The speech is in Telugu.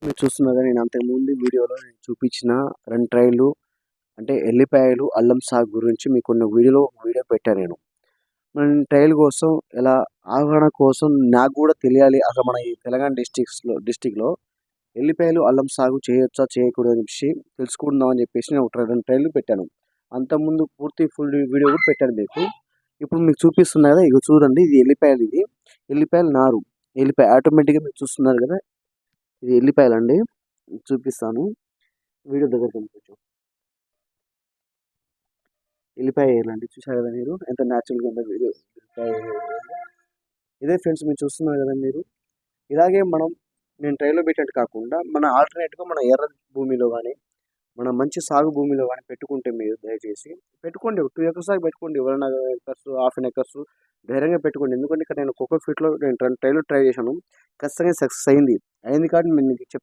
మీరు చూస్తున్నారు కదా, నేను అంతకుముందు వీడియోలో నేను చూపించిన 2 ట్రైలు అంటే ఎల్లిపాయలు, అల్లం సాగు గురించి మీకు కొన్ని వీడియో పెట్టాను నేను. మన ట్రైల్ కోసం ఎలా అవగాహన కోసం నాకు కూడా తెలియాలి. అసలు మన ఈ తెలంగాణ డిస్ట్రిక్ట్‌లో ఎల్లిపాయలు, అల్లం సాగు చేయొచ్చా? చేయకూడదా? అనే విషయం తెలుసుకుందాం అని చెప్పేసి నేను ఒక 2 ట్రైల్‌లు పెట్టాను. అంతకుముందు ఫుల్ వీడియో కూడా పెట్టాను మీకు. ఇప్పుడు మీకు చూపిస్తున్నా కదా! ఇగో చూడండి, ఇది ఎల్లిపాయలు ఇది. ఎల్లిపాయల నారు. ఎల్లిపాయ ఆటోమేటిక్‌గా మీరు చూస్తున్నారు కదా! ఇది ఎల్లిపాయలండి. చూపిస్తాను. వీడియో దగ్గరికి కొంచెం. ఎల్లిపాయ వేయాలండి. చూసారు కదా మీరు ఎంత న్యాచురల్‌గా ఉందో వీడియో. ఎల్లిపాయ ఇదే ఫ్రెండ్స్ మీరు చూస్తున్నారు కదా మీరు. ఇలాగే నేను ట్రైలో పెట్టినట్టు కాకుండా మన ఆల్టర్‌నేట్‌గా మన ఎర్ర భూమిలో గాని, మన మంచి సాగు భూమిలో గాని పెట్టుకుంటే మీరు దయచేసి పెట్టుకోండి. 2 ఎకర్స్ దాకా పెట్టుకోండి. ఎవరైనా ఎకర్స్, హాఫ్ ఎన్ ఎకర్స్ ధైర్యంగా పెట్టుకోండి. ఎందుకంటే ఇక్కడ నేను కోకో ఫీట్‌లో నేను 2 ట్రైలు ట్రై చేశాను. ఖచ్చితంగా సక్సెస్ అయింది. అయింది కాబట్టి నేను మీకు చెప్తున్నాను.